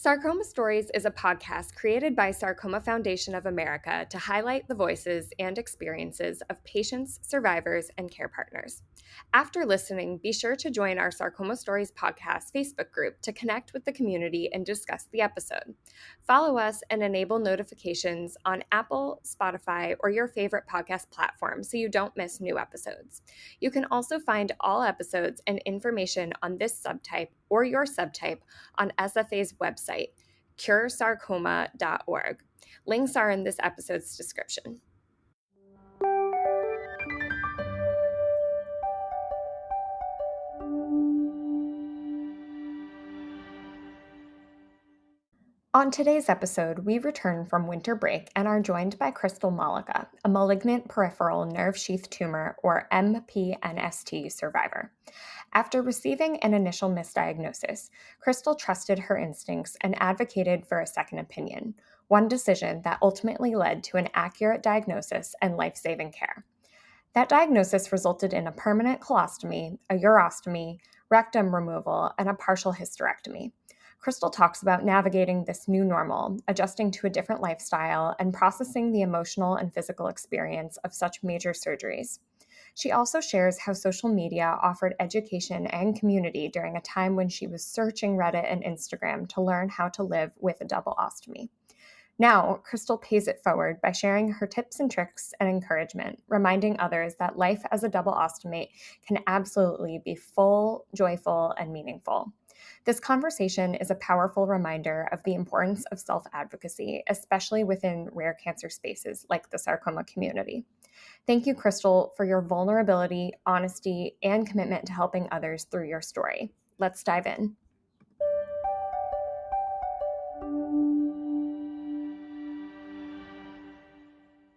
Sarcoma Stories is a podcast created by Sarcoma Foundation of America to highlight the voices and experiences of patients, survivors, and care partners. After listening, be sure to join our Sarcoma Stories podcast Facebook group to connect with the community and discuss the episode. Follow us and enable notifications on Apple, Spotify, or your favorite podcast platform so you don't miss new episodes. You can also find all episodes and information on this subtype or your subtype on SFA's website, curesarcoma.org. Links are in this episode's description. On today's episode, we return from winter break and are joined by Crystal Mollica, a malignant peripheral nerve sheath tumor, or MPNST survivor. After receiving an initial misdiagnosis, Crystal trusted her instincts and advocated for a second opinion, one decision that ultimately led to an accurate diagnosis and life-saving care. That diagnosis resulted in a permanent colostomy, a urostomy, rectum removal, and a partial hysterectomy. Crystal talks about navigating this new normal, adjusting to a different lifestyle, and processing the emotional and physical experience of such major surgeries. She also shares how social media offered education and community during a time when she was searching Reddit and Instagram to learn how to live with a double ostomy. Now, Crystal pays it forward by sharing her tips and tricks and encouragement, reminding others that life as a double ostomate can absolutely be full, joyful, and meaningful. This conversation is a powerful reminder of the importance of self-advocacy, especially within rare cancer spaces like the sarcoma community. Thank you, Crystal, for your vulnerability, honesty, and commitment to helping others through your story. Let's dive in.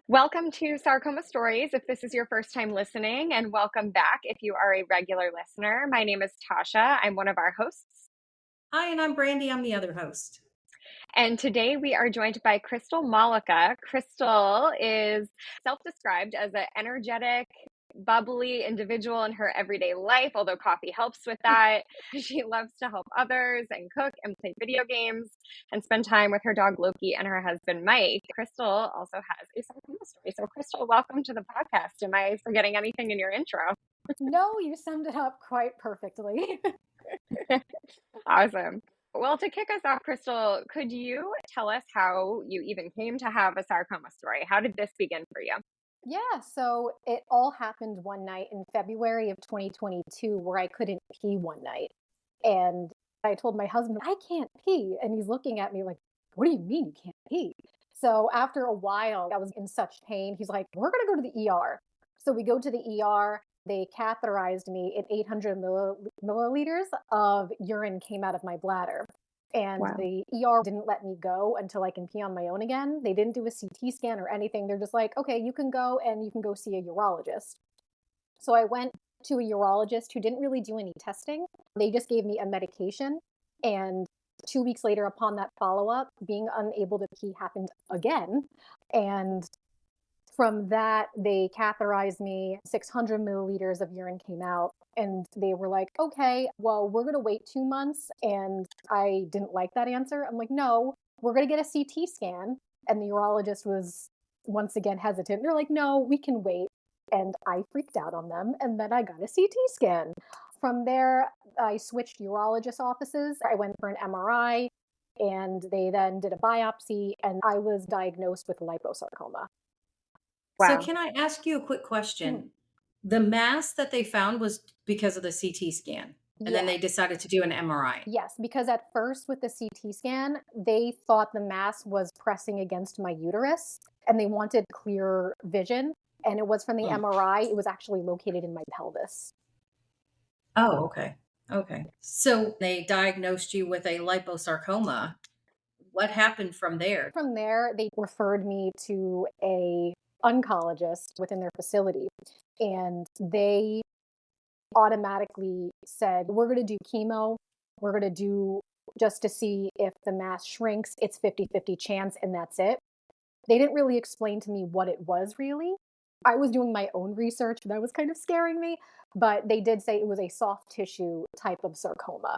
Welcome to Sarcoma Stories if this is your first time listening, and welcome back if you are a regular listener. My name is Tasha. I'm one of our hosts. Hi, and I'm Brandy. I'm the other host. And today we are joined by Crystal Mollica. Crystal is self-described as an energetic, bubbly individual in her everyday life, although coffee helps with that. She loves to help others and cook and play video games and spend time with her dog Loki and her husband Mike. Crystal also has a sarcoma story. So Crystal, welcome to the podcast. Am I forgetting anything in your intro? No, you summed it up quite perfectly. Awesome. Well, to kick us off, Crystal, could you tell us how you even came to have a sarcoma story? How did this begin for you? Yeah, so it all happened one night in February of 2022 where I couldn't pee one night. And I told my husband, I can't pee. And he's looking at me like, what do you mean you can't pee? So after a while, I was in such pain. He's like, we're going to go to the ER. So we go to the ER. They catheterized me, and 800 milliliters of urine came out of my bladder. And Wow. the ER didn't let me go until I can pee on my own again. They didn't do a CT scan or anything. They're just like, okay, you can go and you can go see a urologist. So I went to a urologist who didn't really do any testing. They just gave me a medication. And 2 weeks later, upon that follow-up, being unable to pee happened again. And from that, they catheterized me, 600 milliliters of urine came out, and they were like, okay, well, we're going to wait 2 months. And I didn't like that answer. I'm like, no, we're going to get a CT scan. And the urologist was once again hesitant. They're like, no, we can wait. And I freaked out on them. And then I got a CT scan. From there, I switched urologist offices. I went for an MRI, and they then did a biopsy, and I was diagnosed with liposarcoma. So Wow. can I ask you a quick question? Mhm. The mass that they found was because of the CT scan, and then Yeah. they decided to do an MRI. Yes, because at first with the CT scan, they thought the mass was pressing against my uterus and they wanted clear vision. And it was from the Mm. MRI, it was actually located in my pelvis. Oh, okay. Okay. So they diagnosed you with a liposarcoma. What happened from there? From there, they referred me to a oncologist within their facility. And they automatically said, we're going to do chemo. We're going to do just to see if the mass shrinks. It's 50-50 chance, and that's it. They didn't really explain to me what it was really. I was doing my own research that was kind of scaring me, but they did say it was a soft tissue type of sarcoma.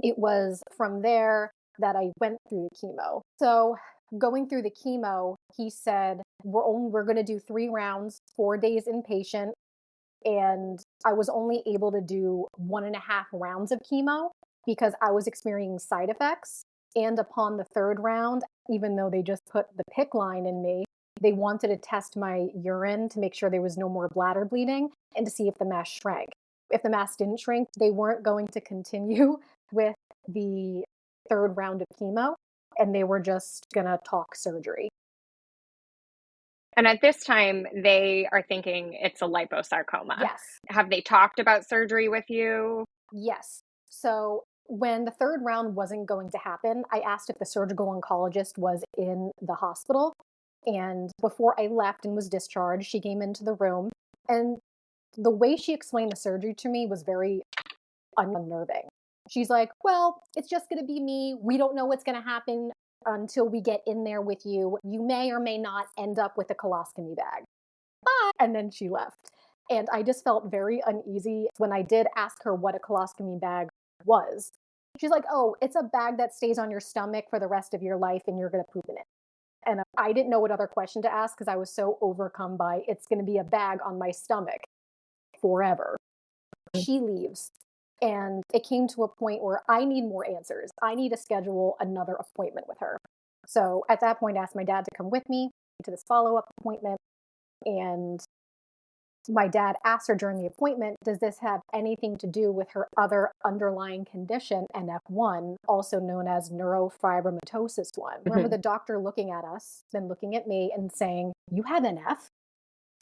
It was from there, that I went through the chemo. So going through the chemo, he said, we're going to do 3 rounds, 4 days inpatient. And I was only able to do 1.5 rounds of chemo because I was experiencing side effects. And upon the 3rd round, even though they just put the PICC line in me, they wanted to test my urine to make sure there was no more bladder bleeding and to see if the mass shrank. If the mass didn't shrink, they weren't going to continue with the 3rd round of chemo, and they were just going to talk surgery. And at this time, they are thinking it's a liposarcoma. Yes. Have they talked about surgery with you? Yes. So when the 3rd round wasn't going to happen, I asked if the surgical oncologist was in the hospital. And before I left and was discharged, she came into the room. And the way she explained the surgery to me was very unnerving. She's like, well, it's just going to be me. We don't know what's going to happen until we get in there with you. You may or may not end up with a colostomy bag. Bye. And then she left. And I just felt very uneasy when I did ask her what a colostomy bag was. She's like, oh, it's a bag that stays on your stomach for the rest of your life and you're going to poop in it. And I didn't know what other question to ask because I was so overcome by it's going to be a bag on my stomach forever. She leaves. And it came to a point where I need more answers. I need to schedule another appointment with her. So at that point, I asked my dad to come with me to this follow-up appointment. And my dad asked her during the appointment, does this have anything to do with her other underlying condition, NF1, also known as neurofibromatosis 1? Remember the doctor looking at us, then looking at me and saying, you have NF?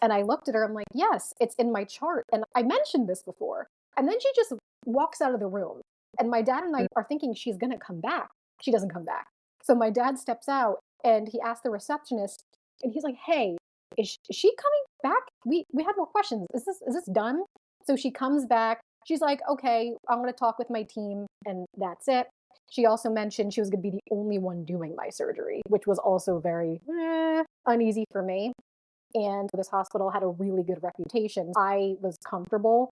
And I looked at her, I'm like, yes, it's in my chart. And I mentioned this before. And then she just walks out of the room. And my dad and I are thinking she's going to come back. She doesn't come back. So my dad steps out and he asks the receptionist, and he's like, hey, is she coming back? We have more questions. Is this done? So she comes back. She's like, okay, I'm going to talk with my team, and that's it. She also mentioned she was going to be the only one doing my surgery, which was also very uneasy for me. And this hospital had a really good reputation. I was comfortable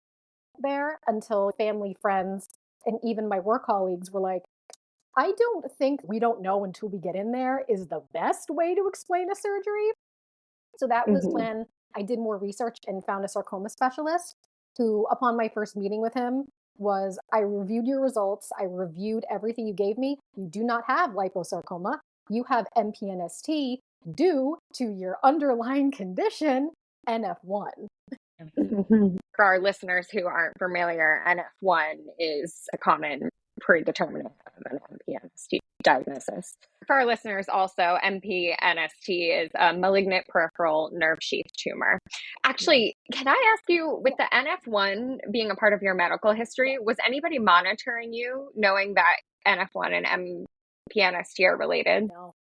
there until family, friends, and even my work colleagues were like, I don't think we don't know until we get in there is the best way to explain a surgery. So that was when I did more research and found a sarcoma specialist who, upon my first meeting with him, was I reviewed your results. I reviewed everything you gave me. You do not have liposarcoma. You have MPNST due to your underlying condition, NF1. For our listeners who aren't familiar, NF1 is a common predeterminant of an MPNST diagnosis. For our listeners also, MPNST is a malignant peripheral nerve sheath tumor. Actually, can I ask you, with the NF1 being a part of your medical history, was anybody monitoring you knowing that NF1 and MPNST are related? No.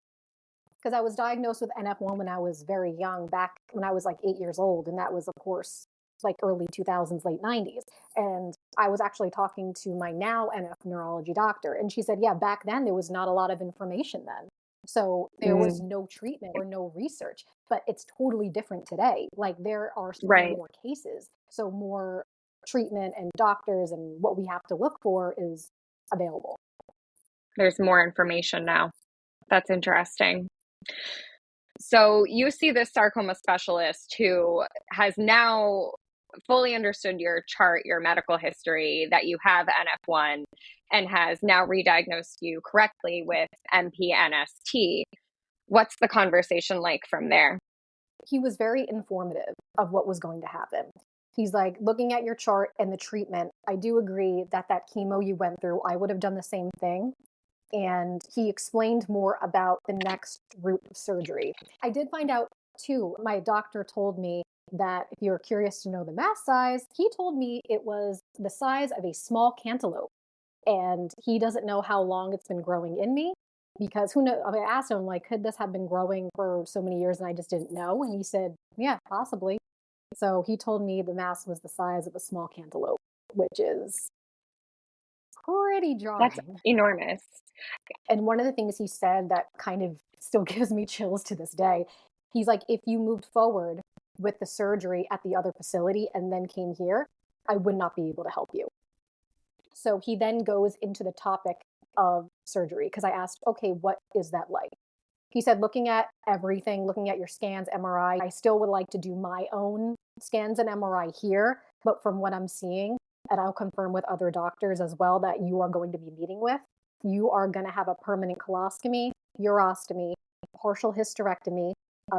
Because I was diagnosed with NF1 when I was very young, back when I was like 8 years old. And that was, of course, like early 2000s, late 90s. And I was actually talking to my now NF neurology doctor. And she said, yeah, back then there was not a lot of information then. So there was no treatment or no research. But it's totally different today. Like there are so many more cases. So more treatment and doctors and what we have to look for is available. There's more information now. That's interesting. So you see this sarcoma specialist who has now fully understood your chart, your medical history, that you have NF1, and has now re-diagnosed you correctly with MPNST. What's the conversation like from there? He was very informative of what was going to happen. He's like, looking at your chart and the treatment, I do agree that chemo you went through, I would have done the same thing. And he explained more about the next route of surgery. I did find out too, my doctor told me that if you're curious to know the mass size, he told me it was the size of a small cantaloupe. And he doesn't know how long it's been growing in me, because who knows? I mean, I asked him, like, could this have been growing for so many years and I just didn't know? And he said, yeah, possibly. So he told me the mass was the size of a small cantaloupe, which is pretty jarring. That's enormous. And one of the things he said that kind of still gives me chills to this day, he's like, if you moved forward with the surgery at the other facility and then came here, I would not be able to help you. So he then goes into the topic of surgery because I asked, okay, what is that like? He said, looking at everything, looking at your scans, MRI, I still would like to do my own scans and MRI here. But from what I'm seeing, and I'll confirm with other doctors as well that you are going to be meeting with, you are going to have a permanent colostomy, urostomy, partial hysterectomy,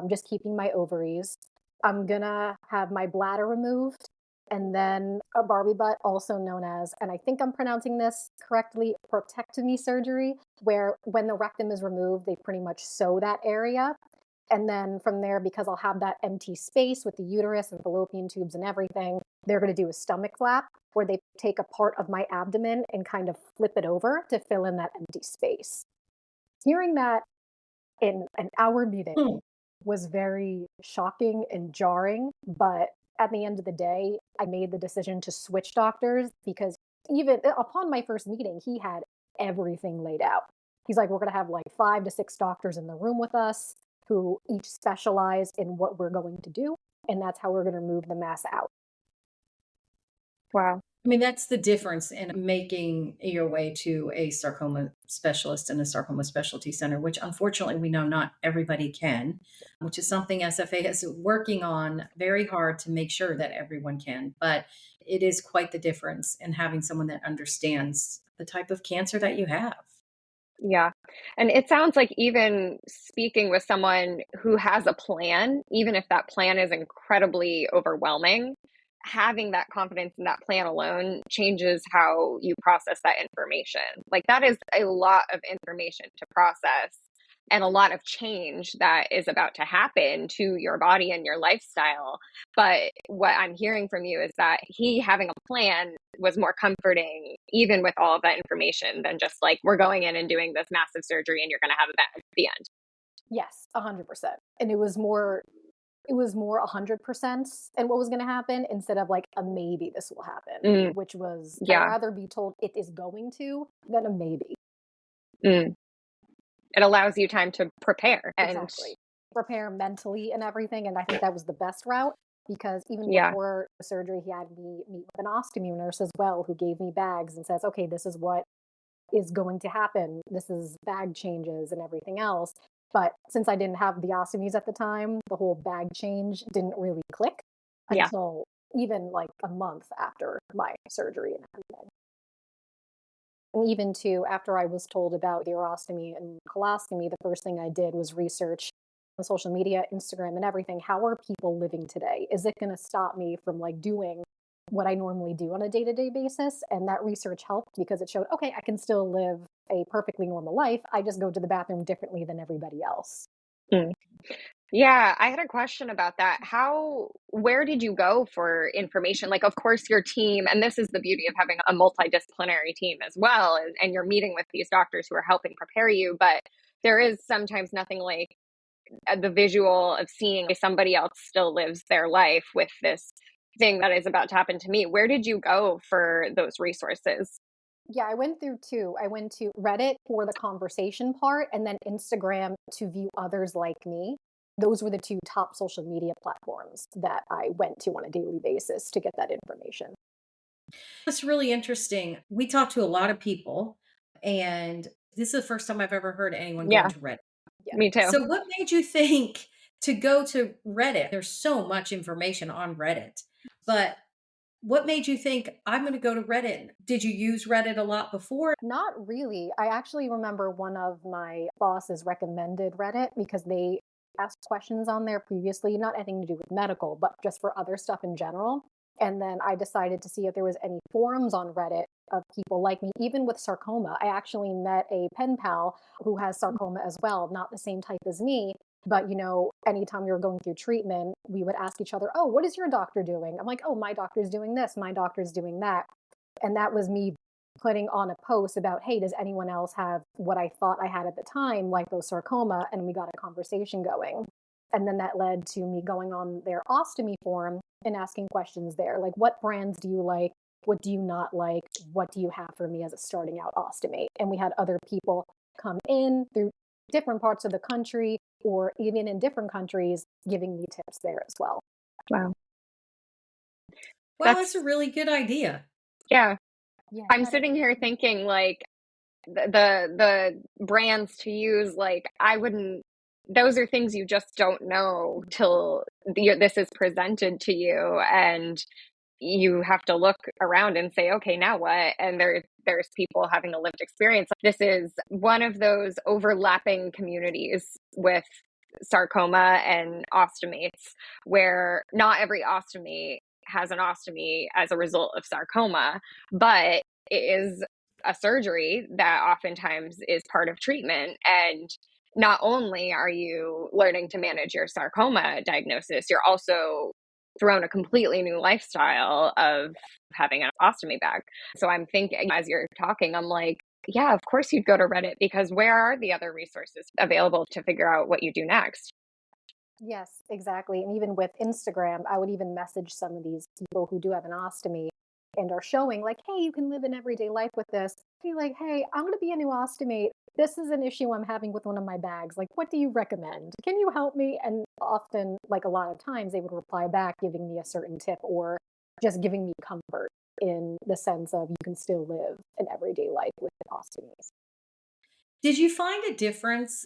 just keeping my ovaries. I'm going to have my bladder removed and then a Barbie butt, also known as, and I think I'm pronouncing this correctly, protectomy surgery, where when the rectum is removed, they pretty much sew that area. And then from there, because I'll have that empty space with the uterus and fallopian tubes and everything, they're going to do a stomach flap where they take a part of my abdomen and kind of flip it over to fill in that empty space. Hearing that in an hour meeting was very shocking and jarring, but at the end of the day, I made the decision to switch doctors because even upon my first meeting, he had everything laid out. He's like, we're going to have like 5 to 6 doctors in the room with us who each specialize in what we're going to do. And that's how we're going to move the mass out. Wow. I mean, that's the difference in making your way to a sarcoma specialist and a sarcoma specialty center, which unfortunately we know not everybody can, which is something SFA is working on very hard to make sure that everyone can. But it is quite the difference in having someone that understands the type of cancer that you have. Yeah. And it sounds like even speaking with someone who has a plan, even if that plan is incredibly overwhelming, having that confidence in that plan alone changes how you process that information. Like that is a lot of information to process and a lot of change that is about to happen to your body and your lifestyle. But what I'm hearing from you is that he having a plan was more comforting, even with all of that information, than just like, we're going in and doing this massive surgery and you're going to have a bed at the end. Yes, 100%. And it was more 100% and what was going to happen instead of like a maybe this will happen, which was I'd rather be told it is going to than a maybe. It allows you time to prepare and exactly. Prepare mentally and everything. And I think that was the best route because even before the surgery, he had me meet with an ostomy nurse as well who gave me bags and says, okay, this is what is going to happen. This is bag changes and everything else. But since I didn't have the ostomies at the time, the whole bag change didn't really click until even like a month after my surgery and everything. And even too, after I was told about the urostomy and colostomy, the first thing I did was research on social media, Instagram, and everything. How are people living today? Is it going to stop me from like doing what I normally do on a day-to-day basis? And that research helped because it showed, okay, I can still live a perfectly normal life. I just go to the bathroom differently than everybody else. Yeah, I had a question about that. Where did you go for information? Like, of course, your team, and this is the beauty of having a multidisciplinary team as well, and you're meeting with these doctors who are helping prepare you, but there is sometimes nothing like the visual of seeing somebody else still lives their life with this thing that is about to happen to me. Where did you go for those resources? Yeah, I went through two. I went to Reddit for the conversation part and then Instagram to view others like me. Those were the 2 top social media platforms that I went to on a daily basis to get that information. It's really interesting. We talk to a lot of people, and this is the first time I've ever heard anyone go Yeah, into Reddit. Yeah. me too. So, what made you think to go to Reddit? There's so much information on Reddit, but what made you think I'm going to go to Reddit? Did you use Reddit a lot before? Not really. I actually remember one of my bosses recommended Reddit because they asked questions on there previously, not anything to do with medical, but just for other stuff in general. And then I decided to see if there was any forums on Reddit of people like me, even with sarcoma. I actually met a pen pal who has sarcoma as well, not the same type as me. But, anytime we were going through treatment, we would ask each other, oh, what is your doctor doing? I'm like, oh, my doctor's doing this, my doctor's doing that. And that was me putting on a post about, hey, does anyone else have what I thought I had at the time, liposarcoma? And we got a conversation going. And then that led to me going on their ostomy forum and asking questions there. Like, what brands do you like? What do you not like? What do you have for me as a starting out ostomate? And we had other people come in through different parts of the country or even in different countries giving me tips there as well. Wow. Well, that's a really good idea. Yeah. Yeah. I'm sitting here thinking like the brands to use, like, I wouldn't, those are things you just don't know till this is presented to you, and you have to look around and say, okay, now what? And there's people having a lived experience. This is one of those overlapping communities with sarcoma and ostomates, where not every ostomate has an ostomy as a result of sarcoma, but it is a surgery that oftentimes is part of treatment. And not only are you learning to manage your sarcoma diagnosis, you're also thrown a completely new lifestyle of having an ostomy bag. So I'm thinking, as you're talking, I'm like, yeah, of course you'd go to Reddit, because where are the other resources available to figure out what you do next? Yes, exactly. And even with Instagram, I would even message some of these people who do have an ostomy and are showing, like, hey, you can live an everyday life with this. Be like, hey, I'm going to be a new ostomate. This is an issue I'm having with one of my bags. Like, what do you recommend? Can you help me? And often, like a lot of times, they would reply back giving me a certain tip or just giving me comfort in the sense of you can still live an everyday life with ostomies. Did you find a difference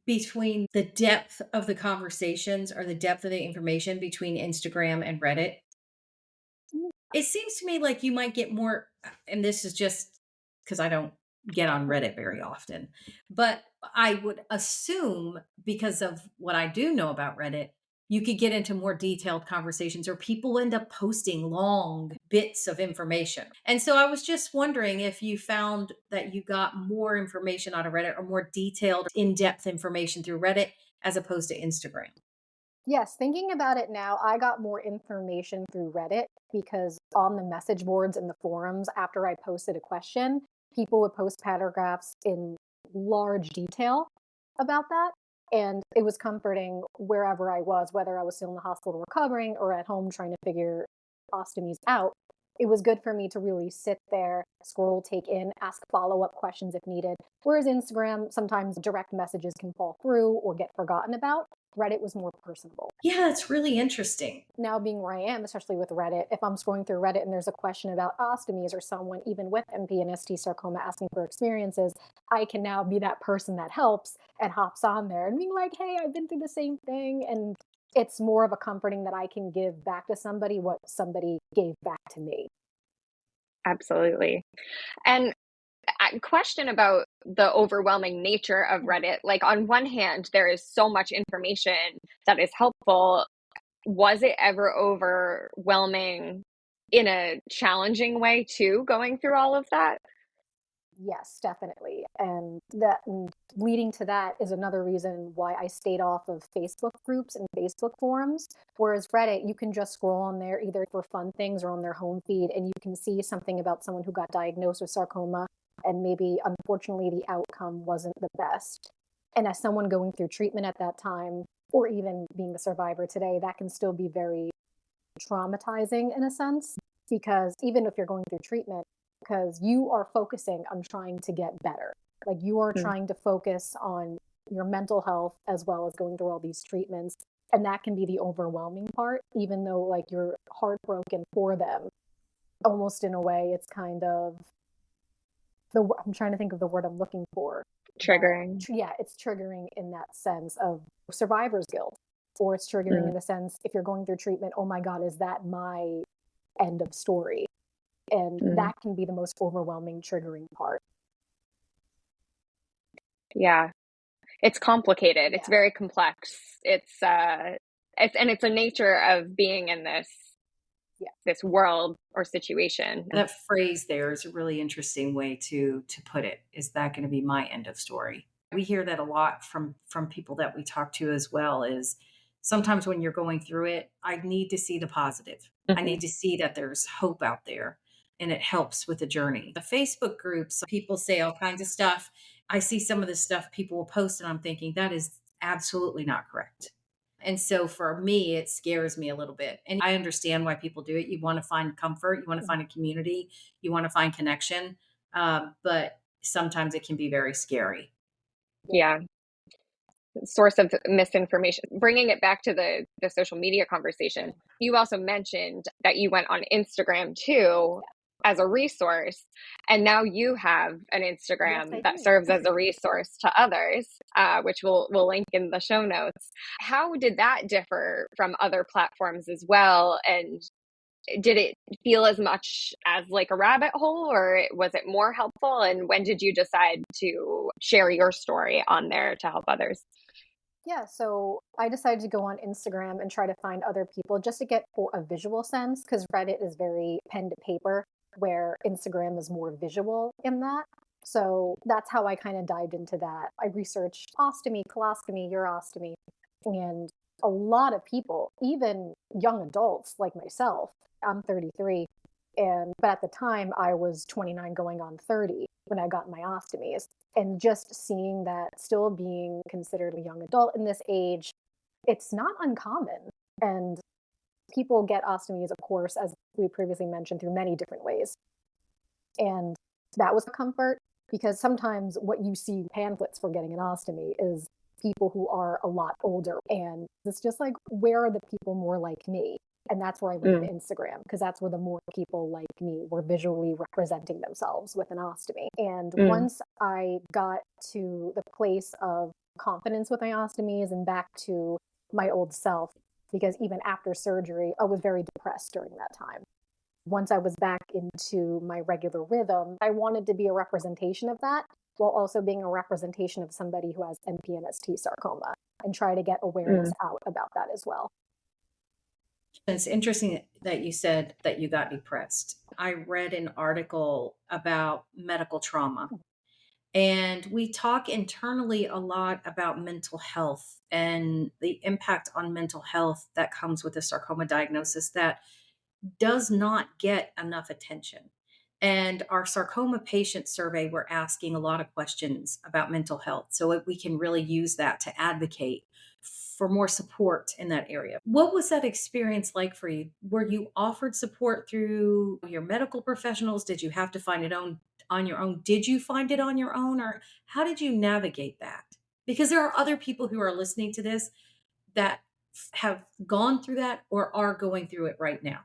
between the depth of the conversations or the depth of the information between Instagram and Reddit? It seems to me like you might get more, and this is just because I don't get on Reddit very often, but I would assume because of what I do know about Reddit, you could get into more detailed conversations or people end up posting long bits of information. And so I was just wondering if you found that you got more information out of Reddit or more detailed, in depth information through Reddit as opposed to Instagram. Yes, thinking about it now, I got more information through Reddit because on the message boards and the forums, after I posted a question, people would post paragraphs in large detail about that. And it was comforting wherever I was, whether I was still in the hospital recovering or at home trying to figure ostomies out. It was good for me to really sit there, scroll, take in, ask follow up questions if needed. Whereas Instagram, sometimes direct messages can fall through or get forgotten about. Reddit was more personable. Yeah, that's really interesting. Now, being where I am, especially with Reddit, if I'm scrolling through Reddit and there's a question about ostomies or someone, even with MPNST sarcoma, asking for experiences, I can now be that person that helps and hops on there and being like, hey, I've been through the same thing. And it's more of a comforting that I can give back to somebody what somebody gave back to me. Absolutely. And a question about the overwhelming nature of Reddit. Like, on one hand, there is so much information that is helpful. Was it ever overwhelming in a challenging way too, going through all of that? Yes, definitely. And leading to that is another reason why I stayed off of Facebook groups and Facebook forums. Whereas Reddit, you can just scroll on there either for fun things or on their home feed, and you can see something about someone who got diagnosed with sarcoma, and maybe unfortunately the outcome wasn't the best. And as someone going through treatment at that time, or even being the survivor today, that can still be very traumatizing in a sense, because even if you're going through treatment, because you are focusing on trying to get better. Like, you are trying to focus on your mental health as well as going through all these treatments. And that can be the overwhelming part, even though like you're heartbroken for them. Almost in a way, it's kind of I'm trying to think of the word I'm looking for. Triggering. Yeah, it's triggering in that sense of survivor's guilt. Or it's triggering in the sense, if you're going through treatment, oh my God, is that my end of story? And that can be the most overwhelming, triggering part. Yeah. It's complicated. Yeah. It's very complex. It's a nature of being in this world or situation. That phrase there is a really interesting way to put it. Is that going to be my end of story? We hear that a lot from people that we talk to as well. Is sometimes when you're going through it, I need to see the positive. I need to see that there's hope out there, and it helps with the journey. The Facebook groups, people say all kinds of stuff. I see some of the stuff people will post, and I'm thinking that is absolutely not correct. And so for me, it scares me a little bit. And I understand why people do it. You want to find comfort, you want to find a community, you want to find connection. But sometimes it can be very scary. Yeah. Source of misinformation. Bringing it back to the social media conversation, you also mentioned that you went on Instagram too. as a resource. And now you have an Instagram Yes, I that do. serves as a resource to others, which we'll link in the show notes. How did that differ from other platforms as well? And did it feel as much as like a rabbit hole, or was it more helpful? And when did you decide to share your story on there to help others? Yeah, so I decided to go on Instagram and try to find other people just to get for a visual sense, because Reddit is very pen to paper, where Instagram is more visual in that. So that's how I kind of dived into that. I researched ostomy, colostomy, urostomy, and a lot of people, even young adults like myself, I'm 33, and but at the time I was 29 going on 30 when I got my ostomies. And just seeing that still being considered a young adult in this age, it's not uncommon. And people get ostomies, of course, as we previously mentioned, through many different ways. And that was a comfort, because sometimes what you see pamphlets for getting an ostomy is people who are a lot older. And it's just like, where are the people more like me? And that's where I went to Instagram, because that's where the more people like me were visually representing themselves with an ostomy. And once I got to the place of confidence with my ostomies and back to my old self, because even after surgery, I was very depressed during that time. Once I was back into my regular rhythm, I wanted to be a representation of that while also being a representation of somebody who has MPNST sarcoma, and try to get awareness out about that as well. It's interesting that you said that you got depressed. I read an article about medical trauma, and we talk internally a lot about mental health and the impact on mental health that comes with a sarcoma diagnosis that does not get enough attention. And our sarcoma patient survey, we're asking a lot of questions about mental health so we can really use that to advocate for more support in that area. What was that experience like for you? Were you offered support through your medical professionals? Did you have to find it on your own? Did you find it on your own, or how did you navigate that? Because there are other people who are listening to this that have gone through that or are going through it right now.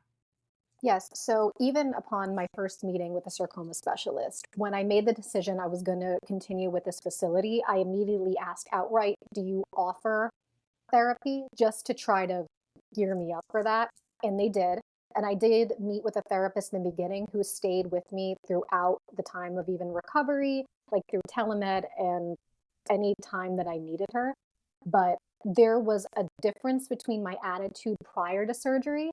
Yes. So even upon my first meeting with a sarcoma specialist, when I made the decision I was going to continue with this facility, I immediately asked outright, do you offer therapy, just to try to gear me up for that? And they did. And I did meet with a therapist in the beginning who stayed with me throughout the time of even recovery, like through telemed and any time that I needed her. But there was a difference between my attitude prior to surgery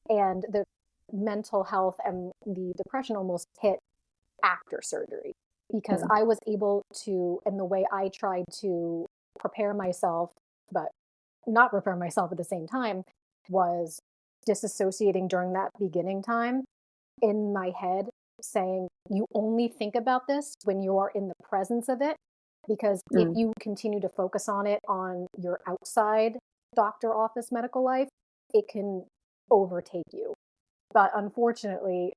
and the mental health, and the depression almost hit after surgery, because I was able to, and the way I tried to prepare myself, but not prepare myself at the same time, was disassociating during that beginning time in my head, saying, you only think about this when you are in the presence of it. Because if you continue to focus on it on your outside doctor office medical life, it can overtake you. But unfortunately,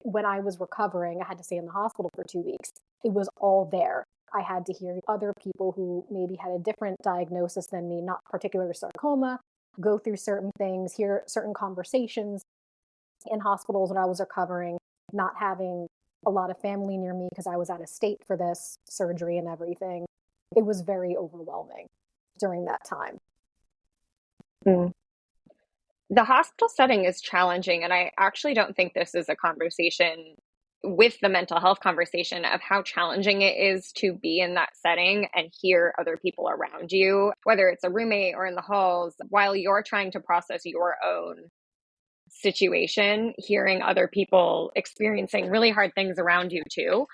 when I was recovering, I had to stay in the hospital for 2 weeks. It was all there. I had to hear other people who maybe had a different diagnosis than me, not particular sarcoma, go through certain things, hear certain conversations in hospitals when I was recovering, not having a lot of family near me because I was out of state for this surgery and everything. It was very overwhelming during that time. The hospital setting is challenging, and I actually don't think this is a conversation with the mental health conversation of how challenging it is to be in that setting and hear other people around you, whether it's a roommate or in the halls, while you're trying to process your own situation. Hearing other people experiencing really hard things around you too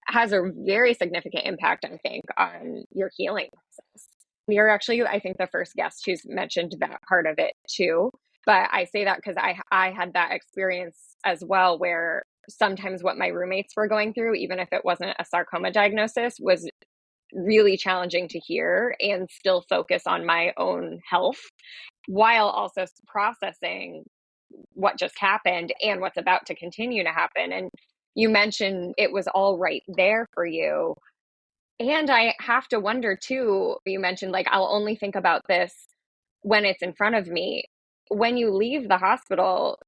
has a very significant impact, I think, on your healing process. You're actually, I think, the first guest who's mentioned that part of it too. But I say that because I had that experience as well, where sometimes what my roommates were going through, even if it wasn't a sarcoma diagnosis, was really challenging to hear and still focus on my own health while also processing what just happened and what's about to continue to happen. And you mentioned it was all right there for you. And I have to wonder too, you mentioned like, I'll only think about this when it's in front of me. When you leave the hospital,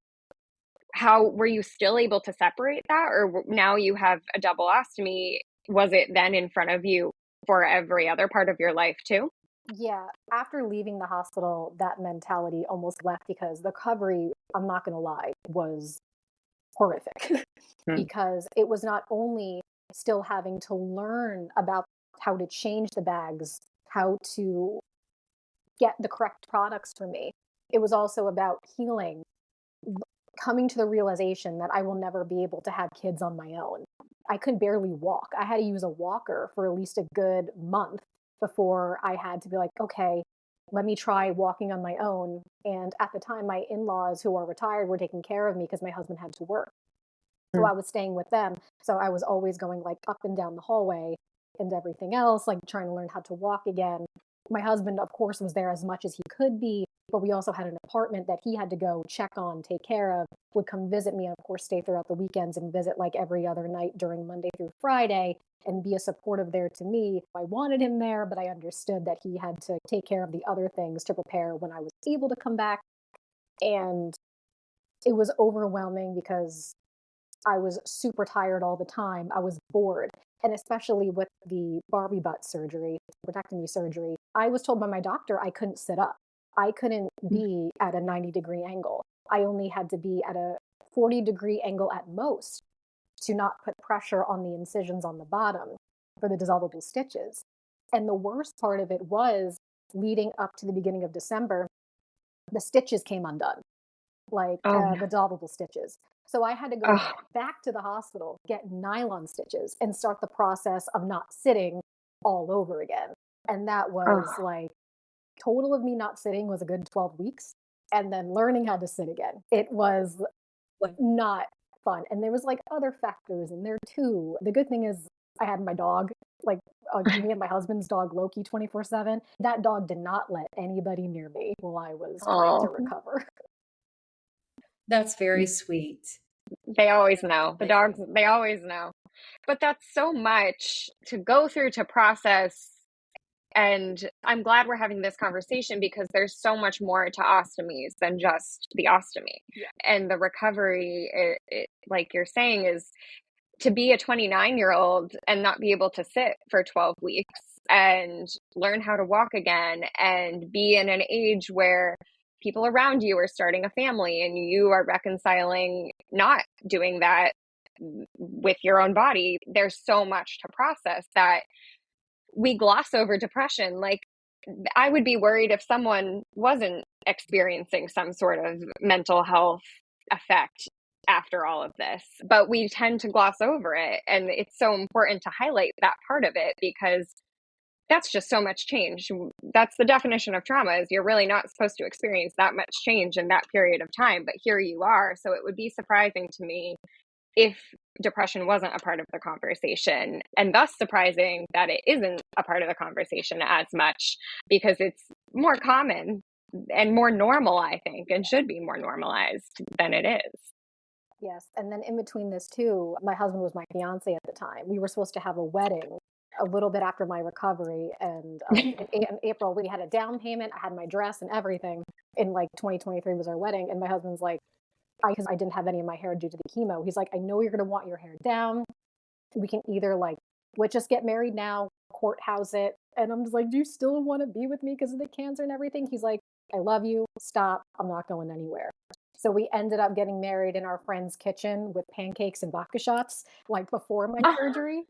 how were you still able to separate that, or now you have a double ostomy? Was it then in front of you for every other part of your life too? Yeah, after leaving the hospital, that mentality almost left because the recovery, I'm not going to lie, was horrific Hmm. because it was not only still having to learn about how to change the bags, how to get the correct products for me, it was also about healing, coming to the realization that I will never be able to have kids on my own. I could barely walk. I had to use a walker for at least a good month before I had to be like, okay, let me try walking on my own. And at the time, my in laws who are retired were taking care of me because my husband had to work. So Hmm. I was staying with them. So I was always going like up and down the hallway and everything else, like trying to learn how to walk again. My husband, of course, was there as much as he could be, but we also had an apartment that he had to go check on, take care of, would come visit me, and of course, stay throughout the weekends and visit like every other night during Monday through Friday and be a supportive there to me. I wanted him there, but I understood that he had to take care of the other things to prepare when I was able to come back. And it was overwhelming because I was super tired all the time. I was bored. And especially with the Barbie butt surgery, protectomy surgery, I was told by my doctor I couldn't sit up. I couldn't be at a 90-degree angle. I only had to be at a 40-degree angle at most to not put pressure on the incisions on the bottom for the dissolvable stitches. And the worst part of it was leading up to the beginning of December, the stitches came undone, like Oh no. the dissolvable stitches. So I had to go Oh, back to the hospital, get nylon stitches, and start the process of not sitting all over again. And that was oh, like, total of me not sitting was a good 12 weeks. And then learning how to sit again. It was What? not fun. And there was like other factors in there too. The good thing is I had my dog, like me and my husband's dog Loki 24/7. That dog did not let anybody near me while I was trying to oh. recover. That's very sweet. They always know. The They do. dogs, they always know. But that's so much to go through to process. And I'm glad we're having this conversation because there's so much more to ostomies than just the ostomy. Yeah. And the recovery, like you're saying, is to be a 29-year-old and not be able to sit for 12 weeks and learn how to walk again and be in an age where people around you are starting a family and you are reconciling not doing that with your own body. There's so much to process that we gloss over depression. Like, I would be worried if someone wasn't experiencing some sort of mental health effect after all of this, but we tend to gloss over it. And it's so important to highlight that part of it because that's just so much change. That's the definition of trauma, is you're really not supposed to experience that much change in that period of time, but here you are. So it would be surprising to me if depression wasn't a part of the conversation, and thus surprising that it isn't a part of the conversation as much because it's more common and more normal, I think, and should be more normalized than it is. Yes. And then in between this too, my husband was my fiance at the time. We were supposed to have a wedding a little bit after my recovery. And in April, we had a down payment. I had my dress and everything. In like 2023 was our wedding. And my husband's like, because I didn't have any of my hair due to the chemo. He's like, I know you're going to want your hair down. We can either like, let's just get married now, courthouse it. And I'm just like, do you still want to be with me because of the cancer and everything? He's like, I love you. Stop. I'm not going anywhere. So we ended up getting married in our friend's kitchen with pancakes and vodka shots, like before my surgery.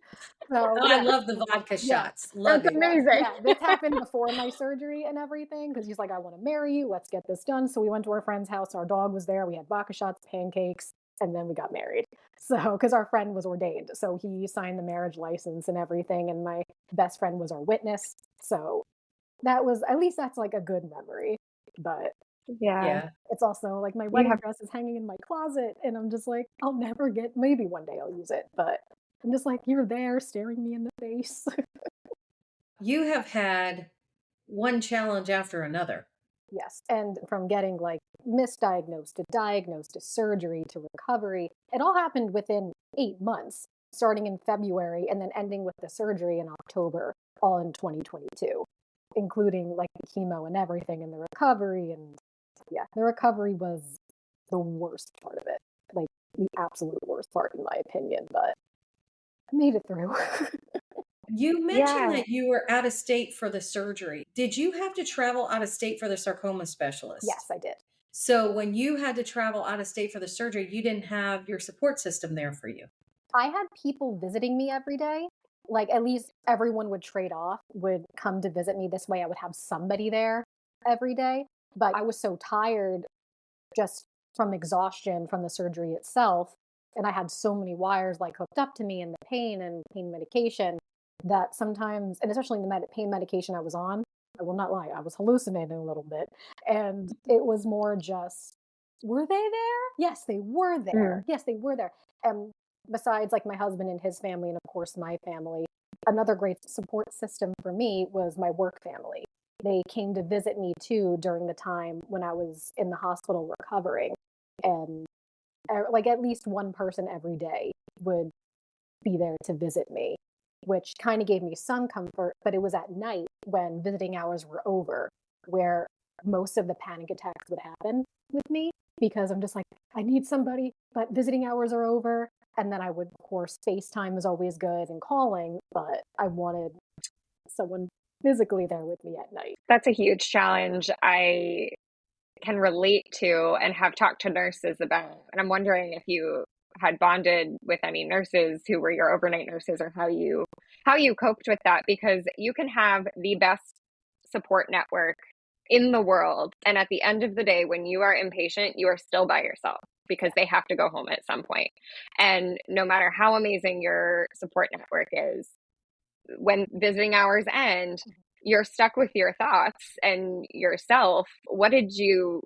So Oh, I yeah, love the vodka yeah, shots. That's Love it. amazing. yeah. This happened before my surgery and everything because he's like, I want to marry you. Let's get this done. So we went to our friend's house. Our dog was there. We had vodka shots, pancakes, and then we got married. So because our friend was ordained, so he signed the marriage license and everything, and my best friend was our witness. So that was, at least that's like a good memory. But Yeah. Yeah. it's also like my You wedding have, dress is hanging in my closet, and I'm just like, I'll never get, maybe one day I'll use it, but I'm just like, you're there staring me in the face. You have had one challenge after another. Yes. And from getting like misdiagnosed to diagnosed to surgery to recovery, it all happened within 8 months, starting in February and then ending with the surgery in October, all in 2022, including like the chemo and everything and the recovery. And yeah, the recovery was the worst part of it. the absolute worst part in my opinion, but I made it through. You mentioned Yeah. that you were out of state for the surgery. Did you have to travel out of state for the sarcoma specialist? Yes, I did. So when you had to travel out of state for the surgery, you didn't have your support system there for you. I had people visiting me every day. Like, at least everyone would trade off, would come to visit me. This way I would have somebody there every day. But I was so tired just from exhaustion from the surgery itself. And I had so many wires like hooked up to me and the pain and pain medication that sometimes, and especially the pain medication I was on, I will not lie, I was hallucinating a little bit. And it was more just, were they there? Yes, they were there. Mm. Yes, they were there. And besides like my husband and his family, and of course my family, another great support system for me was my work family. They came to visit me too during the time when I was in the hospital recovering. And like at least one person every day would be there to visit me, which kind of gave me some comfort. But it was at night when visiting hours were over where most of the panic attacks would happen with me because I'm just like, I need somebody, but visiting hours are over. And then I would, of course, FaceTime is always good and calling, but I wanted someone physically there with me at night. That's a huge challenge I can relate to and have talked to nurses about. And I'm wondering if you had bonded with any nurses who were your overnight nurses or how you coped with that, because you can have the best support network in the world, and at the end of the day when you are inpatient, you are still by yourself because they have to go home at some point. And no matter how amazing your support network is, when visiting hours end, you're stuck with your thoughts and yourself. What did you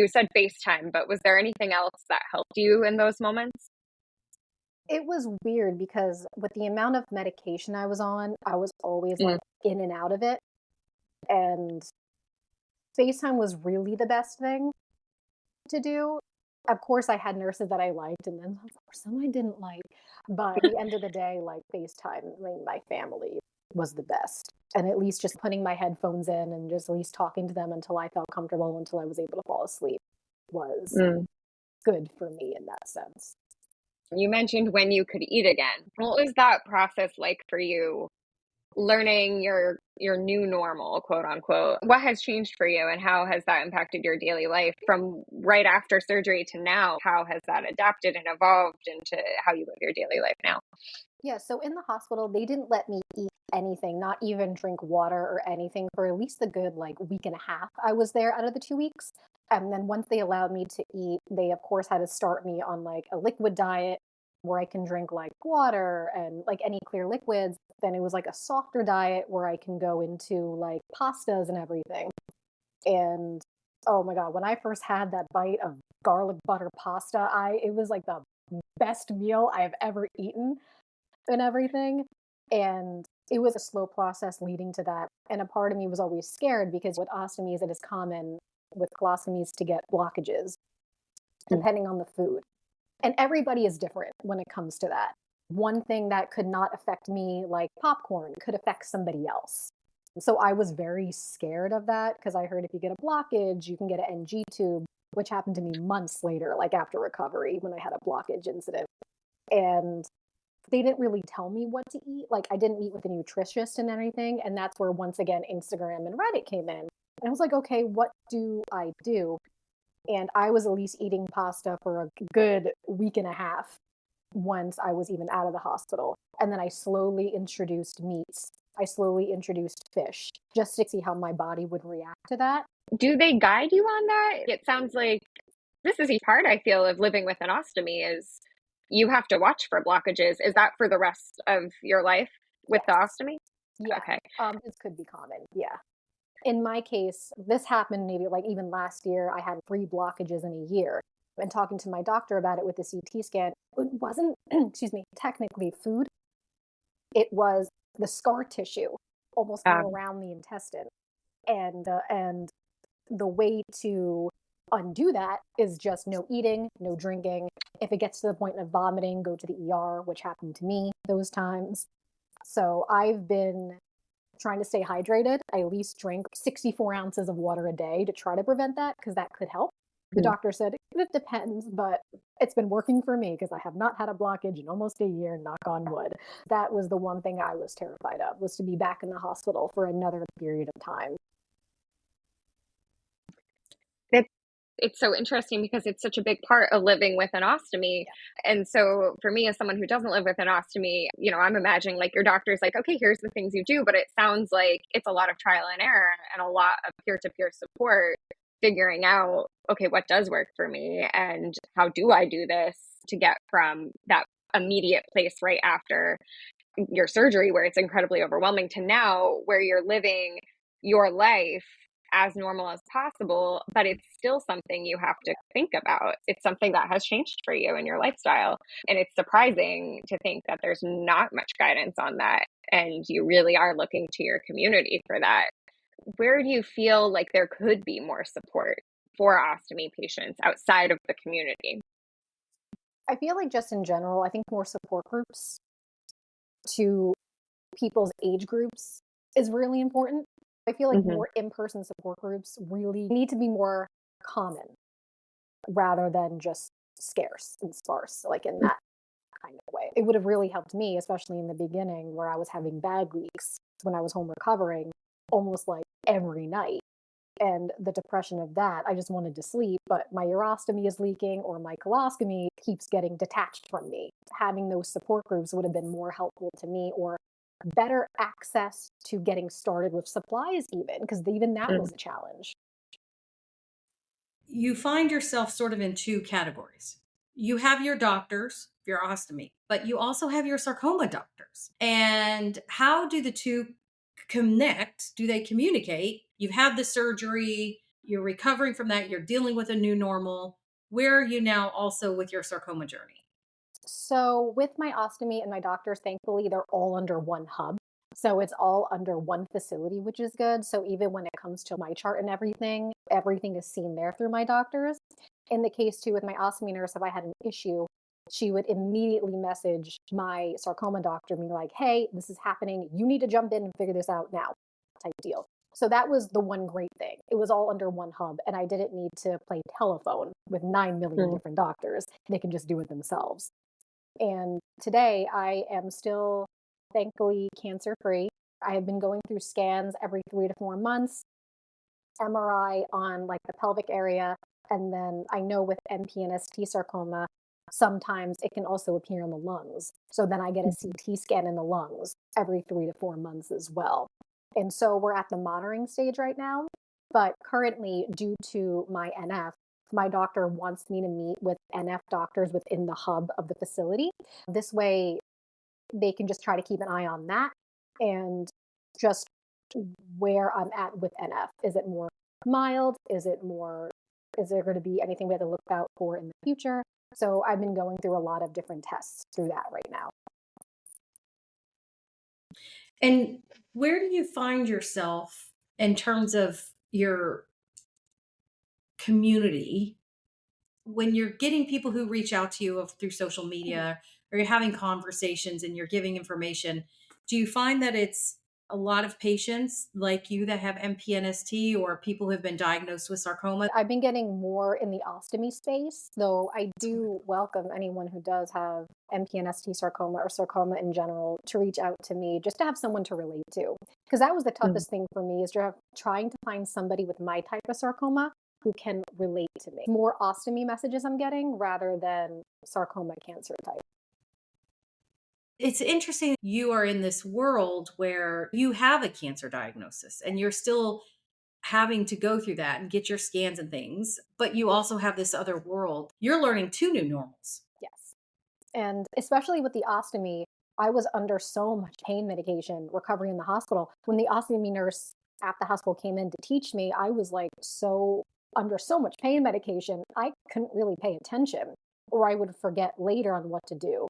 said FaceTime, but was there anything else that helped you in those moments? It was weird because with the amount of medication I was on, I was always Mm. like in and out of it. And FaceTime was really the best thing to do. Of course, I had nurses that I liked, and then some I didn't like. But at the end of the day, like FaceTime, I mean, my family was the best. And at least just putting my headphones in and just at least talking to them until I felt comfortable, until I was able to fall asleep was Mm. good for me in that sense. You mentioned when you could eat again. What was that process like for you, learning your new normal, quote unquote? What has changed for you, and how has that impacted your daily life from right after surgery to now? How has that adapted and evolved into how you live your daily life now? Yeah, so in the hospital, they didn't let me eat anything, not even drink water or anything for at least the good like week and a half I was there out of the 2 weeks. And then once they allowed me to eat, they of course had to start me on like a liquid diet where I can drink like water and like any clear liquids. Then it was like a softer diet where I can go into like pastas and everything. And oh my God, when I first had that bite of garlic butter pasta, I it was like the best meal I've ever eaten and everything. And it was a slow process leading to that. And a part of me was always scared because with ostomies, it is common with colostomies to get blockages Mm. depending on the food. And everybody is different when it comes to that. One thing that could not affect me, like popcorn, could affect somebody else. So I was very scared of that because I heard if you get a blockage, you can get an NG tube, which happened to me months later, like after recovery when I had a blockage incident. And they didn't really tell me what to eat. Like I didn't meet with a nutritionist and everything. And that's where once again Instagram and Reddit came in. And I was like, okay, what do I do? And I was at least eating pasta for a good week and a half once I was even out of the hospital. And then I slowly introduced meats. I slowly introduced fish just to see how my body would react to that. Do they guide you on that? It sounds like this is a part, I feel, of living with an ostomy is you have to watch for blockages. Is that for the rest of your life with the Yes. ostomy? Yeah. Okay. This could be common. Yeah. In my case, this happened maybe like even last year, I had 3 blockages in a year. And talking to my doctor about it with the CT scan, it wasn't, excuse me, technically food. It was the scar tissue almost all Um, around the intestine. And the way to undo that is just no eating, no drinking. If it gets to the point of vomiting, go to the ER, which happened to me those times. So I've been trying to stay hydrated. I at least drink 64 ounces of water a day to try to prevent that because that could help. The doctor said, it depends, but it's been working for me because I have not had a blockage in almost a year, knock on wood. That was the one thing I was terrified of, was to be back in the hospital for another period of time. It's so interesting because it's such a big part of living with an ostomy. And so for me, as someone who doesn't live with an ostomy, I'm imagining like your doctor's like, okay, here's the things you do, but it sounds like it's a lot of trial and error and a lot of peer-to-peer support, figuring out, okay, what does work for me and how do I do this to get from that immediate place right after your surgery where it's incredibly overwhelming to now where you're living your life as normal as possible, but it's still something you have to think about. It's something that has changed for you in your lifestyle. And it's surprising to think that there's not much guidance on that. And you really are looking to your community for that. Where do you feel like there could be more support for ostomy patients outside of the community? I feel like just in general, I think more support groups to people's age groups is really important. I feel like more in-person support groups really need to be more common rather than just scarce and sparse, like in that kind of way. It would have really helped me, especially in the beginning where I was having bad weeks when I was home recovering almost like every night. And the depression of that, I just wanted to sleep, but my urostomy is leaking or my colostomy keeps getting detached from me. Having those support groups would have been more helpful to me, or better access to getting started with supplies, even because even that was a challenge. You find yourself sort of in two categories. You have your doctors, your ostomy, but you also have your sarcoma doctors. And how do the two connect? Do they communicate? You've had the surgery, you're recovering from that, you're dealing with a new normal. Where are you now also with your sarcoma journey? So, with my ostomy and my doctors, thankfully, they're all under one hub. So, it's all under one facility, which is good. So, even when it comes to my chart and everything is seen there through my doctors. In the case, too, with my ostomy nurse, if I had an issue, she would immediately message my sarcoma doctor, being like, hey, this is happening. You need to jump in and figure this out now, type deal. So that was the one great thing. It was all under one hub, and I didn't need to play telephone with 9 million different doctors. They can just do it themselves. And today I am still, thankfully, cancer free. I have been going through scans every 3 to 4 months, MRI on like the pelvic area. And then I know with MPNST sarcoma, sometimes it can also appear in the lungs. So then I get a CT scan in the lungs every 3 to 4 months as well. And so we're at the monitoring stage right now. But currently, due to my NF, my doctor wants me to meet with NF doctors within the hub of the facility. This way, they can just try to keep an eye on that and just where I'm at with NF. Is it more mild? Is there going to be anything we have to look out for in the future? So I've been going through a lot of different tests through that right now. And where do you find yourself in terms of your community when you're getting people who reach out to you through social media, or you're having conversations and you're giving information? Do you find that it's a lot of patients like you that have MPNST or people who have been diagnosed with sarcoma? I've been getting more in the ostomy space, though I do welcome anyone who does have MPNST sarcoma or sarcoma in general to reach out to me just to have someone to relate to. Because that was the toughest thing for me, is trying to find somebody with my type of sarcoma who can relate to me. More ostomy messages I'm getting rather than sarcoma cancer type. It's interesting you are in this world where you have a cancer diagnosis and you're still having to go through that and get your scans and things, but you also have this other world. You're learning two new normals. Yes. And especially with the ostomy, I was under so much pain medication recovering in the hospital. When the ostomy nurse at the hospital came in to teach me, I was like under so much pain medication, I couldn't really pay attention, or I would forget later on what to do.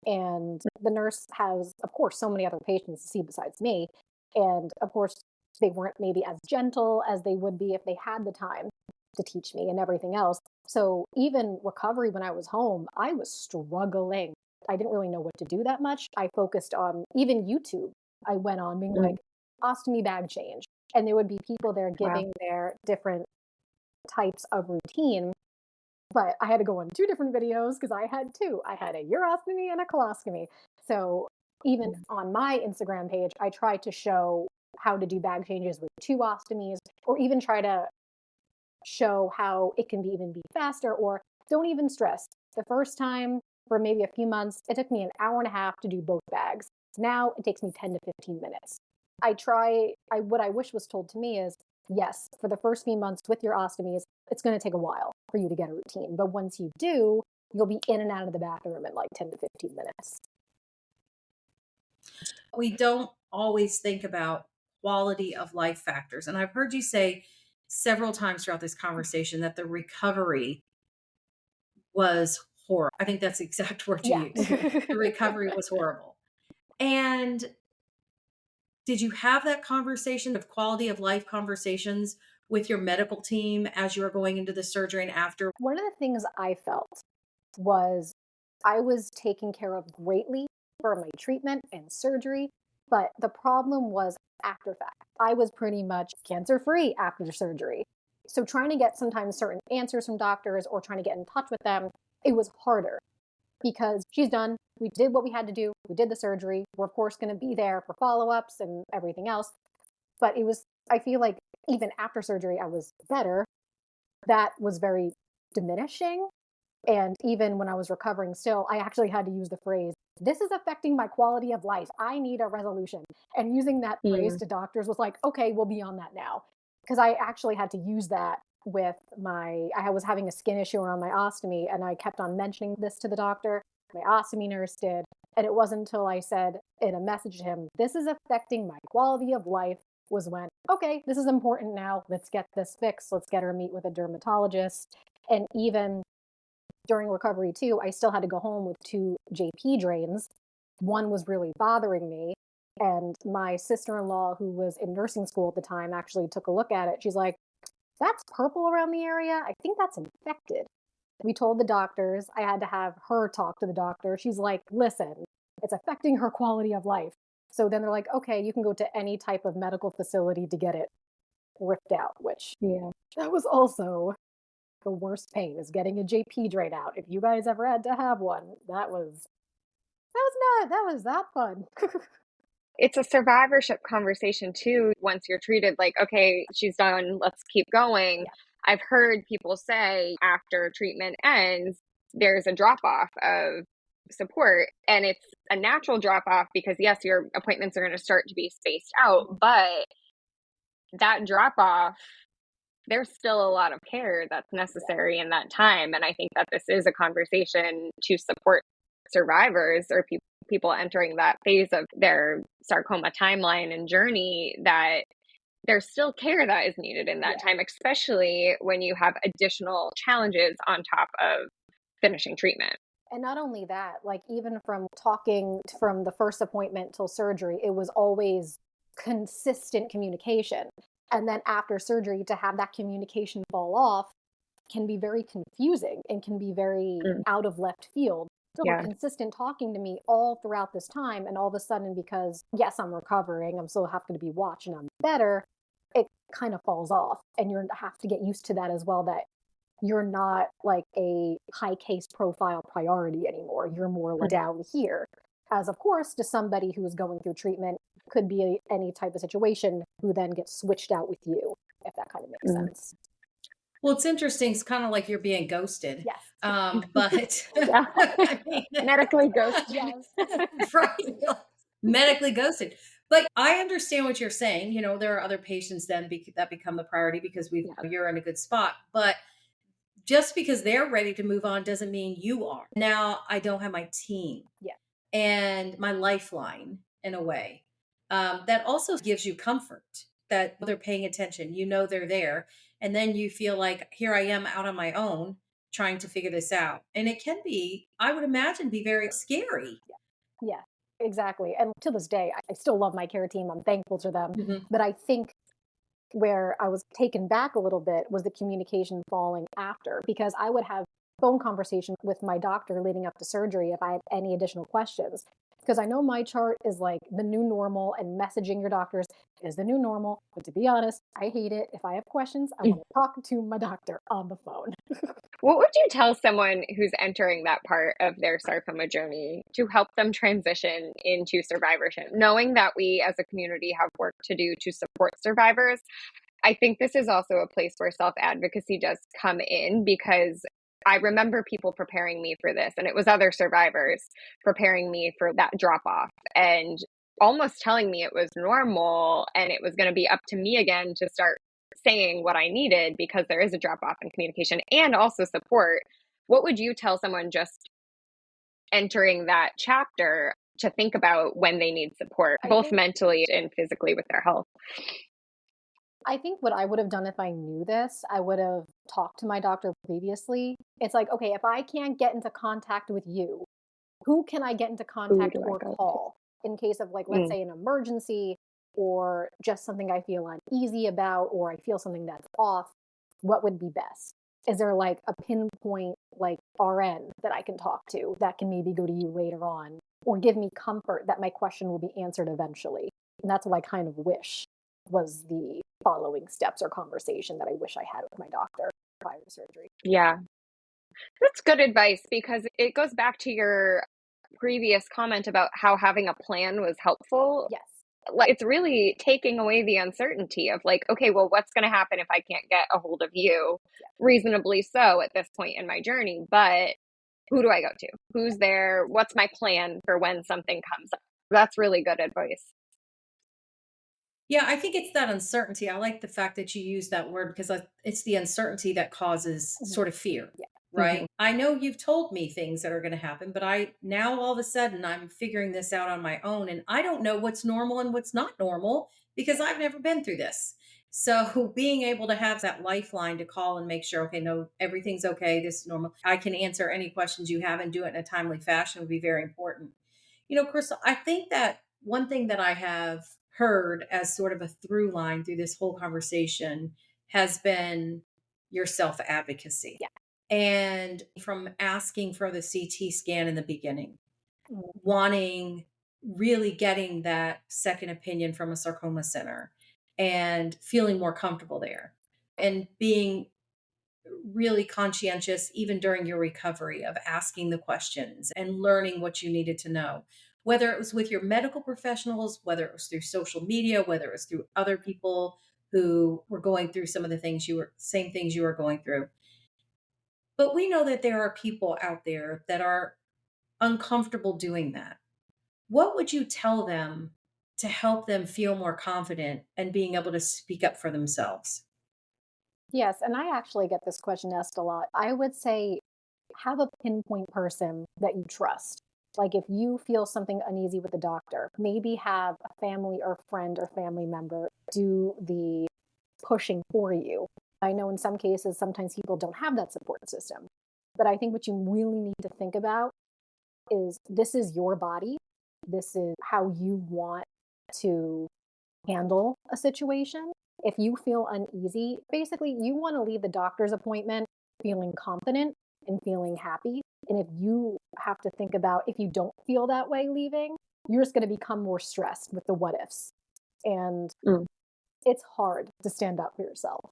And the nurse has, of course, so many other patients to see besides me. And of course, they weren't maybe as gentle as they would be if they had the time to teach me and everything else. So even recovery when I was home, I was struggling. I didn't really know what to do that much. I focused on even YouTube. I went on being like, ostomy bag change. And there would be people there Wow. giving their different types of routine, but I had to go on 2 different videos because I had 2. I had a urostomy and a colostomy. So even on my Instagram page, I try to show how to do bag changes with 2 ostomies, or even try to show how it can even be faster, or don't even stress. The first time for maybe a few months, it took me an hour and a half to do both bags. Now it takes me 10 to 15 minutes. What I wish was told to me is, yes, for the first few months with your ostomies, it's going to take a while for you to get a routine. But once you do, you'll be in and out of the bathroom in like 10 to 15 minutes. We don't always think about quality of life factors. And I've heard you say several times throughout this conversation that the recovery was horrible. I think that's the exact word you Yeah. used. The recovery was horrible. And did you have that conversation of quality of life conversations with your medical team as you were going into the surgery and after? One of the things I felt was I was taken care of greatly for my treatment and surgery, but the problem was after fact. I was pretty much cancer free after the surgery. So trying to get sometimes certain answers from doctors or trying to get in touch with them, it was harder because she's done. We did what we had to do. We did the surgery. We're of course going to be there for follow-ups and everything else. But I feel like even after surgery, I was better. That was very diminishing. And even when I was recovering still, I actually had to use the phrase, this is affecting my quality of life. I need a resolution. And using that phrase to doctors was like, okay, we'll be on that now. Because I actually had to use that with I was having a skin issue around my ostomy, and I kept on mentioning this to the doctor. My ostomy nurse did. And it wasn't until I said in a message to him, this is affecting my quality of life, was when, okay, this is important now. Let's get this fixed. Let's get her meet with a dermatologist. And even during recovery too, I still had to go home with 2 JP drains. One was really bothering me. And my sister-in-law, who was in nursing school at the time, actually took a look at it. She's like, that's purple around the area. I think that's infected. We told the doctors. I had to have her talk to the doctor. She's like, listen, it's affecting her quality of life. So then they're like, okay, you can go to any type of medical facility to get it ripped out, which that was also the worst pain, is getting a JP drain out. If you guys ever had to have one, that was that fun. It's a survivorship conversation too. Once you're treated, like, okay, she's done, let's keep going. Yeah. I've heard people say after treatment ends, there's a drop off of support, and it's a natural drop off because yes, your appointments are going to start to be spaced out, but that drop off, there's still a lot of care that's necessary in that time. And I think that this is a conversation to support survivors or people entering that phase of their sarcoma timeline and journey, that there's still care that is needed in that time, especially when you have additional challenges on top of finishing treatment. And not only that, like even from talking from the first appointment till surgery, it was always consistent communication. And then after surgery, to have that communication fall off can be very confusing and can be very out of left field. So we're consistent talking to me all throughout this time. And all of a sudden, because yes, I'm recovering, I'm still having to be watched and I'm better, it kind of falls off. And you have to get used to that as well, that you're not like a high case profile priority anymore. You're more like down here. As of course, to somebody who is going through treatment, could be any type of situation who then gets switched out with you, if that kind of makes sense. Well, it's interesting. It's kind of like you're being ghosted. Yes. But I mean, medically ghosted. Yes. Right. Medically ghosted. But I understand what you're saying. You know, there are other patients then that become the priority because you're in a good spot. But just because they're ready to move on doesn't mean you are. Now I don't have my team and my lifeline in a way. That also gives you comfort that they're paying attention. You know, they're there. And then you feel like, here I am out on my own trying to figure this out. And it can be, I would imagine, be very scary. Yeah, exactly. And to this day, I still love my care team. I'm thankful to them. But I think where I was taken back a little bit was the communication falling after, because I would have phone conversations with my doctor leading up to surgery if I had any additional questions. Because I know my chart is like the new normal, and messaging your doctors is the new normal. But to be honest, I hate it. If I have questions, I want to talk to my doctor on the phone. What would you tell someone who's entering that part of their sarcoma journey to help them transition into survivorship? Knowing that we as a community have work to do to support survivors, I think this is also a place where self advocacy does come in because I remember people preparing me for this, and it was other survivors preparing me for that drop off and almost telling me it was normal and it was going to be up to me again to start saying what I needed because there is a drop off in communication and also support. What would you tell someone just entering that chapter to think about when they need support, I both think mentally and physically with their health? I think what I would have done if I knew this, I would have talked to my doctor previously. It's like, okay, if I can't get into contact with you, who can I get into Who contact do I or go to? call in case of, like, let's Mm, say an emergency or just something I feel uneasy about or I feel something that's off? What would be best? Is there like a pinpoint like RN that I can talk to that can maybe go to you later on or give me comfort that my question will be answered eventually? And that's what I kind of wish was the following steps or conversation that I wish I had with my doctor prior to surgery. yeah. That's good advice because it goes back to your previous comment about how having a plan was helpful. Yes. Like it's really taking away the uncertainty of like, okay, well, what's going to happen if I can't get a hold of you? Yeah. Reasonably so at this point in my journey, but who do I go to? Who's there? What's my plan for when something comes up? That's really good advice. Yeah, I think it's that uncertainty. I like the fact that you use that word because it's the uncertainty that causes Mhm. sort of fear, Yeah. right? Hmm. I know you've told me things that are going to happen, but I now all of a sudden I'm figuring this out on my own and I don't know what's normal and what's not normal because I've never been through this. So being able to have that lifeline to call and make sure, okay, no, everything's okay. This is normal. I can answer any questions you have and do it in a timely fashion would be very important. Crystal, I think that one thing that I have heard as sort of a through line through this whole conversation has been your self advocacy. Yeah. And from asking for the CT scan in the beginning, Mm. wanting really getting that second opinion from a sarcoma center and feeling more comfortable there and being really conscientious even during your recovery of asking the questions and learning what you needed to know, whether it was with your medical professionals, whether it was through social media, whether it was through other people who were going through some of the same things you were going through. But we know that there are people out there that are uncomfortable doing that. What would you tell them to help them feel more confident and being able to speak up for themselves? Yes, and I actually get this question asked a lot. I would say have a pinpoint person that you trust. Like if you feel something uneasy with the doctor, maybe have a family or friend or family member do the pushing for you. I know in some cases, sometimes people don't have that support system. But I think what you really need to think about is this is your body. This is how you want to handle a situation. If you feel uneasy, basically, you want to leave the doctor's appointment feeling confident and feeling happy. And if you have to think about if you don't feel that way leaving, you're just going to become more stressed with the what ifs. And Mm. it's hard to stand up for yourself.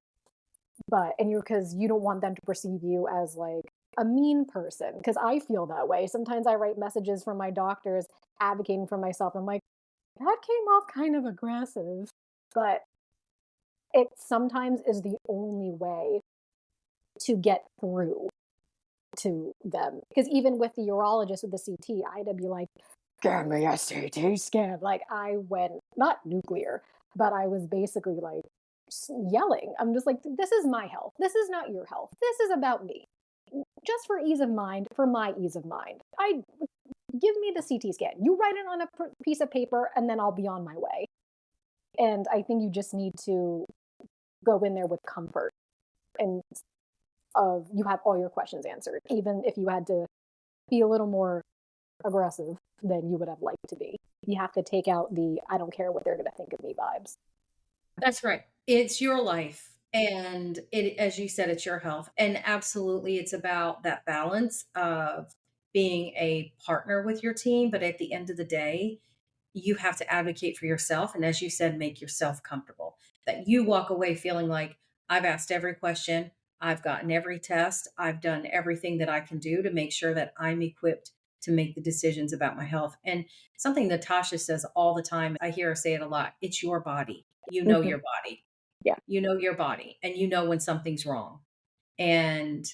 And because you don't want them to perceive you as like a mean person. Because I feel that way. Sometimes I write messages from my doctors advocating for myself. I'm like, that came off kind of aggressive. But it sometimes is the only way to get through to them. Because even with the urologist with the CT, I had to be like, give me a CT scan. Like I went, not nuclear, but I was basically like yelling. I'm just like, this is my health. This is not your health. This is about me. Just for ease of mind, for my ease of mind. I give me the CT scan. You write it on a piece of paper and then I'll be on my way. And I think you just need to go in there with comfort and of you have all your questions answered, even if you had to be a little more aggressive than you would have liked to be. You have to take out the I don't care what they're going to think of me vibes. That's right. It's your life. And it, as you said, it's your health. And absolutely, it's about that balance of being a partner with your team. But at the end of the day, you have to advocate for yourself. And as you said, make yourself comfortable, that you walk away feeling like I've asked every question, I've gotten every test, I've done everything that I can do to make sure that I'm equipped to make the decisions about my health. And something Natasha says all the time, I hear her say it a lot, it's your body. You know Mhm. your body. Yeah. You know your body and you know when something's wrong. And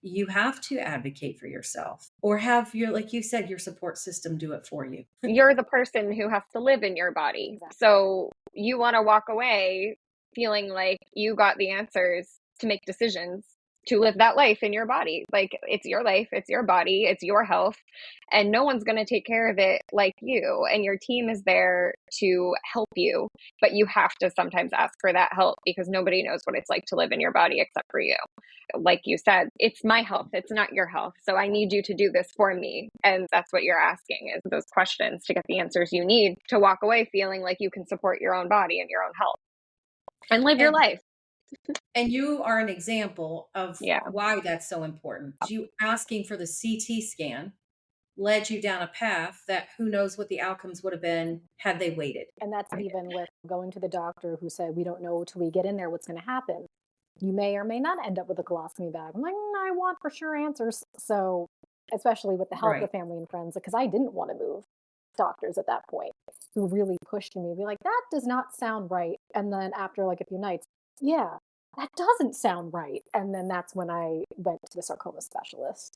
you have to advocate for yourself or have your, like you said, your support system do it for you. You're the person who has to live in your body. Exactly. So you want to walk away feeling like you got the answers to make decisions to live that life in your body. Like it's your life, it's your body, it's your health, and no one's going to take care of it like you. And your team is there to help you, but you have to sometimes ask for that help because nobody knows what it's like to live in your body except for you. Like you said, it's my health, it's not your health. So I need you to do this for me. And that's what you're asking is those questions to get the answers you need to walk away feeling like you can support your own body and your own health and live your And life. and you are an example of Yeah. why that's so important. You asking for the CT scan led you down a path that who knows what the outcomes would have been had they waited. And that's even with going to the doctor who said, we don't know till we get in there what's going to happen. You may or may not end up with a colostomy bag. I'm like, I want for sure answers. So, especially with the help Right. of family and friends, because I didn't want to move doctors at that point who really pushed me, be like, that does not sound right. And then after like a few nights, yeah, that doesn't sound right. And then that's when I went to the sarcoma specialist.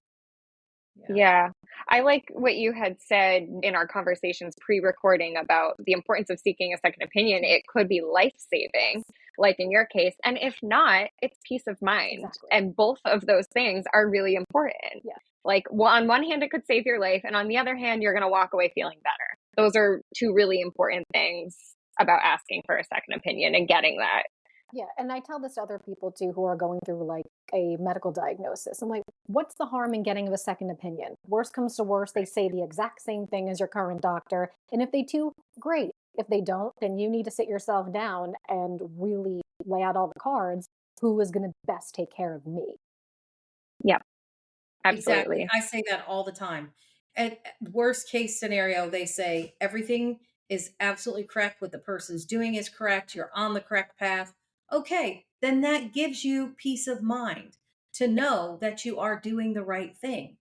Yeah. Yeah. I like what you had said in our conversations pre-recording about the importance of seeking a second opinion. It could be life-saving, like in your case. And if not, it's peace of mind. Exactly. And both of those things are really important. Yeah. Like, well, on one hand, it could save your life. And on the other hand, you're going to walk away feeling better. Those are two really important things about asking for a second opinion and getting that. Yeah, and I tell this to other people too who are going through like a medical diagnosis. I'm like, what's the harm in getting a second opinion? Worst comes to worst, they say the exact same thing as your current doctor. And if they do, great. If they don't, then you need to sit yourself down and really lay out all the cards. Who is going to best take care of me? Yeah, Exactly. absolutely. I say that all the time. At worst case scenario, they say everything is absolutely correct. What the person's doing is correct. You're on the correct path. Okay, then that gives you peace of mind to know that you are doing the right thing.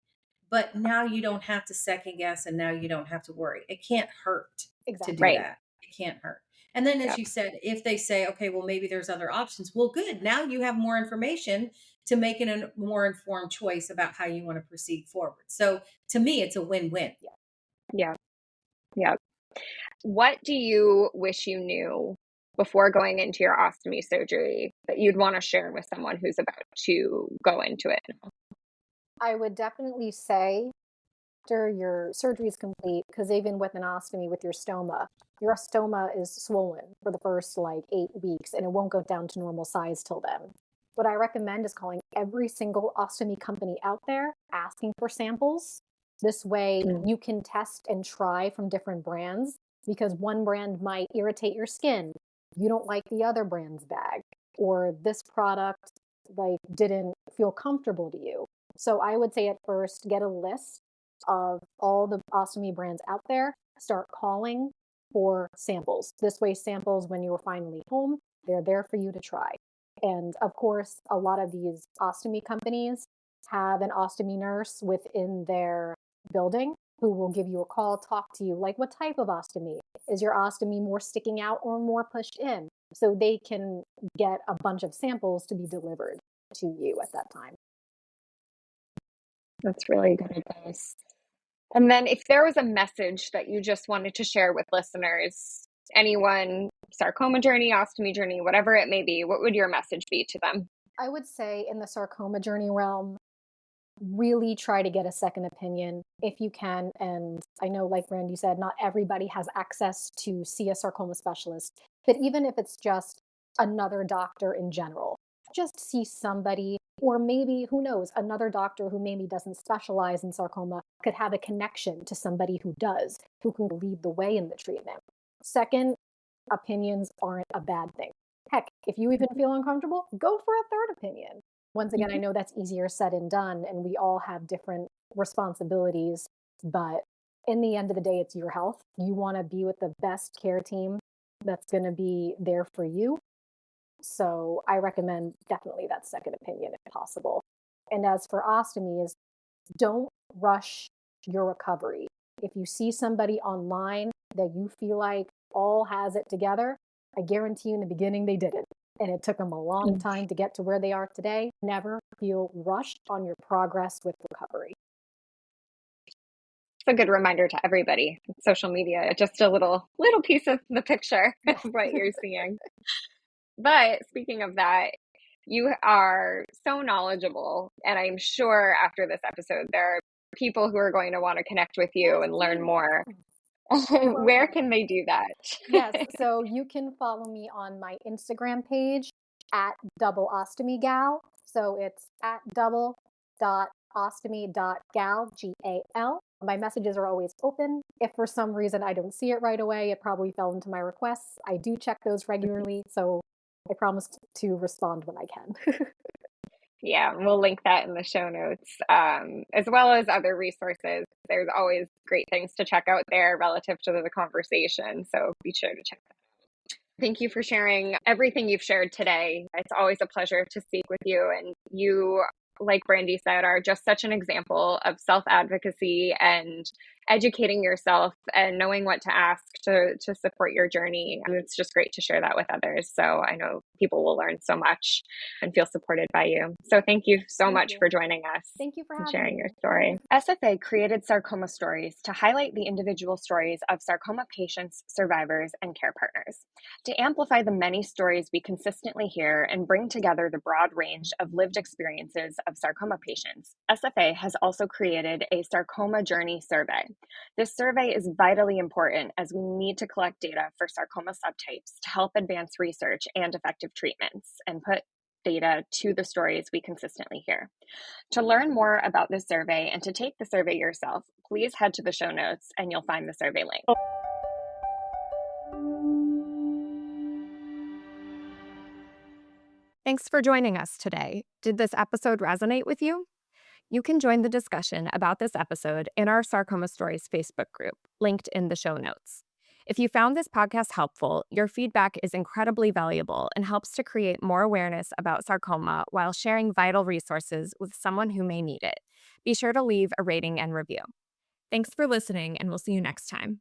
But now you don't have to second guess and now you don't have to worry. It can't hurt to Exactly. do Right. that. It can't hurt. And then, as Yep. you said, if they say, okay, well, maybe there's other options, well, good. Now you have more information to make it a more informed choice about how you want to proceed forward. So to me, it's a win-win. Yeah. Yeah. What do you wish you knew before going into your ostomy surgery that you'd want to share with someone who's about to go into it? I would definitely say after your surgery is complete, because even with an ostomy with your stoma is swollen for the first like 8 weeks and it won't go down to normal size till then. What I recommend is calling every single ostomy company out there, asking for samples. This way Mm. you can test and try from different brands because one brand might irritate your skin. You don't like the other brand's bag, or this product like didn't feel comfortable to you. So I would say at first get a list of all the ostomy brands out there, start calling for samples. This way, samples, when you're finally home, they're there for you to try. And of course, a lot of these ostomy companies have an ostomy nurse within their building who will give you a call, talk to you, like what type of ostomy? Is your ostomy more sticking out or more pushed in? So they can get a bunch of samples to be delivered to you at that time. That's really good advice. And then if there was a message that you just wanted to share with listeners, anyone, sarcoma journey, ostomy journey, whatever it may be, what would your message be to them? I would say in the sarcoma journey realm, really try to get a second opinion if you can. And I know, like Randy said, not everybody has access to see a sarcoma specialist, but even if it's just another doctor in general, just see somebody, or maybe, who knows, another doctor who maybe doesn't specialize in sarcoma could have a connection to somebody who does, who can lead the way in the treatment. Second, opinions aren't a bad thing. Heck, if you even feel uncomfortable, go for a third opinion. Once again, I know that's easier said than done, and we all have different responsibilities, but in the end of the day, it's your health. You want to be with the best care team that's going to be there for you. So I recommend definitely that second opinion if possible. And as for ostomy, is don't rush your recovery. If you see somebody online that you feel like all has it together, I guarantee you in the beginning they didn't. And it took them a long time to get to where they are today. Never feel rushed on your progress with recovery. It's a good reminder to everybody. Social media, just a little piece of the picture of what you're seeing. But speaking of that, you are so knowledgeable, and I'm sure after this episode, there are people who are going to want to connect with you and learn more. Where can they do that? Yes, so you can follow me on my Instagram page at double ostomy gal. So it's at double.ostomy.gal, GAL. My messages are always open. If for some reason I don't see it right away, it probably fell into my requests. I do check those regularly, so I promise to respond when I can. Yeah, we'll link that in the show notes, as well as other resources. There's always great things to check out there relative to the conversation, so be sure to check that out. Thank you for sharing everything you've shared today. It's always a pleasure to speak with you, and you, like Brandy said, are just such an example of self-advocacy and educating yourself and knowing what to ask to support your journey. And it's just great to share that with others. So I know people will learn so much and feel supported by you. So thank you so much for joining us. Thank you for and having sharing me. your story. SFA created Sarcoma Stories to highlight the individual stories of sarcoma patients, survivors, and care partners. To amplify the many stories we consistently hear and bring together the broad range of lived experiences of sarcoma patients, SFA has also created a Sarcoma Journey Survey. This survey is vitally important as we need to collect data for sarcoma subtypes to help advance research and effective treatments and put data to the stories we consistently hear. To learn more about this survey and to take the survey yourself, please head to the show notes and you'll find the survey link. Thanks for joining us today. Did this episode resonate with you? You can join the discussion about this episode in our Sarcoma Stories Facebook group, linked in the show notes. If you found this podcast helpful, your feedback is incredibly valuable and helps to create more awareness about sarcoma while sharing vital resources with someone who may need it. Be sure to leave a rating and review. Thanks for listening, and we'll see you next time.